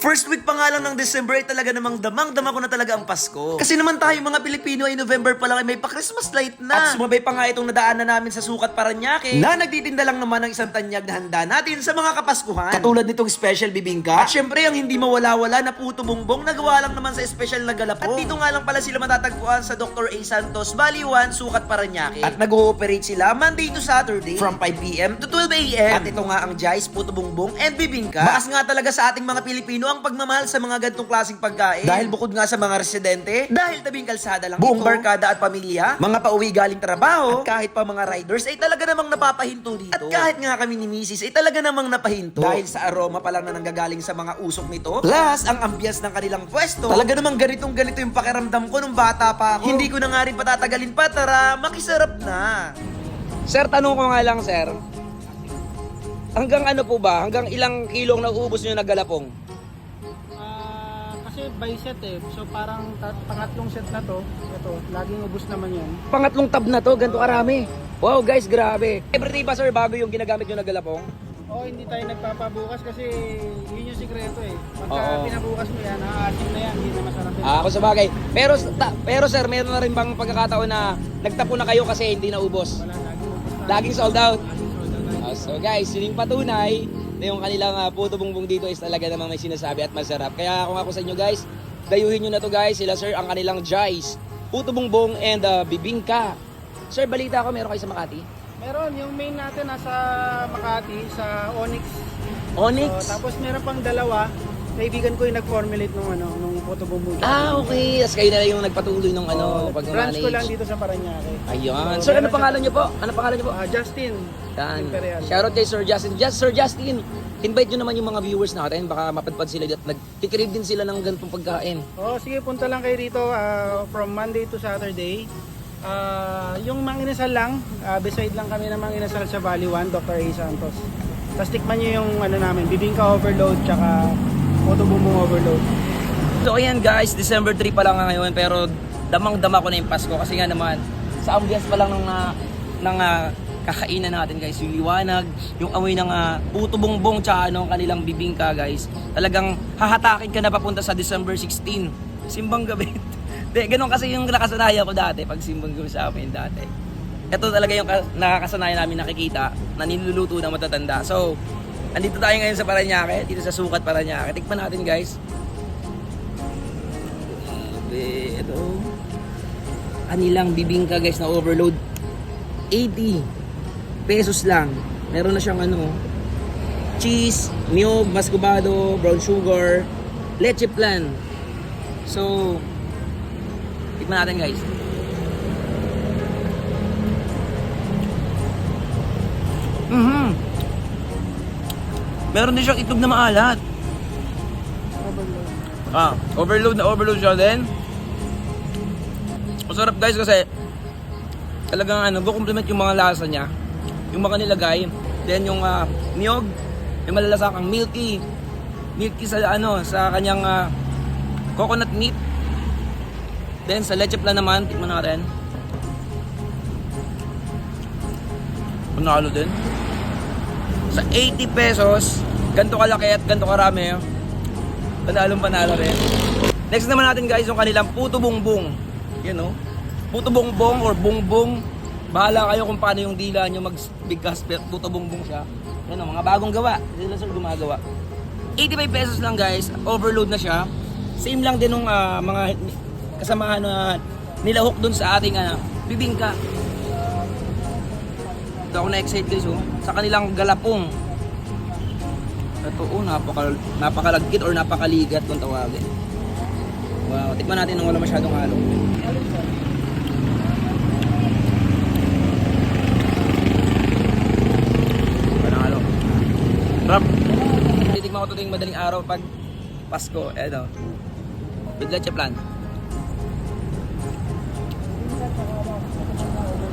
First week pa nga lang ng December ay talaga namang damang-dama ko na talaga ang Pasko. Kasi naman tayo mga Pilipino ay November pa lang ay may pa-Christmas light na. At sumabay pa nga itong nadaanan namin sa Sukat Paranaque na nagtitinda lang naman ng isang tanyag na handa natin sa mga Kapaskuhan. Katulad nitong special bibingka. At syempre ang hindi mawala-wala na puto bongbong nagawa lang naman sa special na galapong. At dito nga lang pala sila matatagpuan sa Dr. A. Santos, Valley 1, Sukat Paranaque. At nag-ooperate sila Monday to Saturday from 5 p.m. to 12 a.m. At ito nga ang Jais, puto bongbong and bibingka. Bakas nga talaga sa ating mga Pilipino ang pagmamahal sa mga ganitong klaseng pagkain. Dahil bukod nga sa mga residente, dahil tabing kalsada lang buong barkada at pamilya, mga pauwi galing trabaho, at kahit pa mga riders ay talaga namang napapahinto dito. At kahit nga kami ni Mrs. ay talaga namang napahinto. Dahil sa aroma pa lang na nanggagaling sa mga usok nito, plus ang ambience ng kanilang pwesto, talaga namang ganito yung pakiramdam ko nung bata pa ako. Hindi ko na nga rin patatagalin pa, tara, makisarap na. Sir, tanong ko nga lang, sir. Hanggang ano po ba? Hanggang ilang kilong nauubos nyo na galapong? Kasi by set eh. So parang pangatlong set na to. Ito, laging ubos naman yan. Pangatlong tab na to, ganito karami. Wow guys, grabe. Everyday ba sir, bago yung ginagamit nyo na galapong? Oo, hindi tayo nagpapabukas kasi yun yung sikreto eh. Pagka Oo. pinabukas mo yan, aasim na yan, hindi na masarap yun. Ako sa bagay. Pero sir, meron na rin bang pagkakataon na nagtapo na kayo kasi hindi naubos? Wala, laging ubos na. Laging sold out. Laging sold out na. So guys, yun yung patunay na yung kanilang puto bongbong dito is talaga namang may sinasabi at masarap. Kaya kung ako sa inyo guys, dayuhin nyo na to guys. Sila sir, ang kanilang Jais, puto bongbong and bibingka. Sir, balita ko meron kayo sa Makati? Meron, yung main natin nasa Makati, sa Onyx. Onyx? So, tapos meron pang dalawa. Kaibigan ko yung nag-formulate nung photo bumbuja. Okay. Tapos kayo na lang yung nagpatuloy ng branch ko lang pag-manage. dito sa Paranaque. Ayun. So, Sir, ano meron pangalan nyo po? Ano pangalan nyo po? Justin. Yan. Imperial. Shoutout kay Sir Justin. Sir Justin, invite nyo naman yung mga viewers natin. Baka mapadpad sila at nagkikrave din sila ng ganitong pagkain. Sige, punta lang kayo rito from Monday to Saturday. Yung manginasal lang, beside lang kami ng manginasal sa Valley 1, Dr. A. Santos. Tapos tikman nyo yung namin, bibingka overload, tsaka puto bongbong overload. So ayan guys, December 3 pa lang nga ngayon pero damang-dama ko na yung Pasko kasi nga naman sa ambience pa lang ng kakainan natin guys, yung liwanag, yung amoy ng puto bongbong tsaka ang kanilang bibingka guys. Talagang hahatakin ka na papunta sa December 16, simbang gabi. Ganun kasi yung nakasanayan ko dati pag simbang gabi sa amin dati. Ito talaga yung nakakasanayan namin nakikita na niluluto ng matatanda. So, andito tayo ngayon sa Paranaque, dito sa Sukat Paranaque. Tikman natin guys. Ito. Kanilang bibingka guys na overload. 80 pesos lang. Meron na siyang cheese, niyog, mascobado, brown sugar, leche flan. So, tikman natin guys. Meron din siyang itlog na maalat. Overload siya din. Masarap guys kasi talagang go-complement yung mga lasa niya. Yung mga nilagay. Then yung niyog, yung malalasakang milky sa sa kanyang coconut meat. Then sa leche flan naman, tikman natin. Panalo din. Sa 80 pesos, ganito kalaki at ganito karami. Panalo rin. Next naman natin guys, yung kanilang puto bongbong. Yan o. Puto bongbong or bongbong. Bahala kayo kung paano yung dila nyo magbigkas, puto bongbong siya. Yan o, mga bagong gawa. Hindi lang sir gumagawa. 85 pesos lang guys, overload na siya. Same lang din nung mga kasamahan na nilahok dun sa ating bibingka. Ito ako na-excite guys sa kanilang galapong. Ito napakalagkit or napakaligat kung tawagin. Wow, tikman natin nung wala masyadong halo. Walang halo. Sarap. Titikman ko ito yung madaling araw pag Pasko. Eto. With leche flan.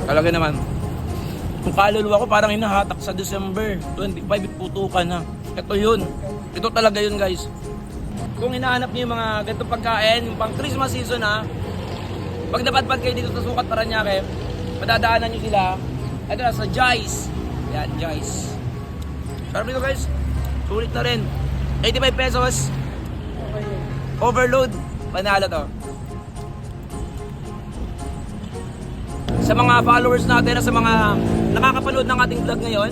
Talaga naman. Yung kaluluwa ko parang hinahatak sa December 25, putukan na. Ito yun. Ito talaga yun guys. Kung hinahanap niyo yung mga ganitong pagkain, yung pang Christmas season pag napadpad kayo dito sa Sukat Paranaque, madadaanan nyo sila. Ito na sa Jais. Yan, Jais. Sarap nito guys. Sulit na rin. 85 pesos. Overload. Panalo to. Sa mga followers natin, sa mga nakakapanood ng ating vlog ngayon,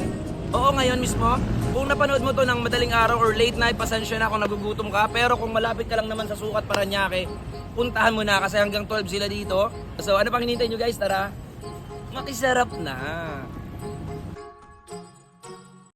oo, ngayon mismo, kung napanood mo to ng madaling araw or late night, pasensya na kung nagugutom ka. Pero kung malapit ka lang naman sa Sukat, Parañaque, puntahan mo na kasi hanggang 12 sila dito. So ano pang hinihintay nyo guys? Tara, makisarap na.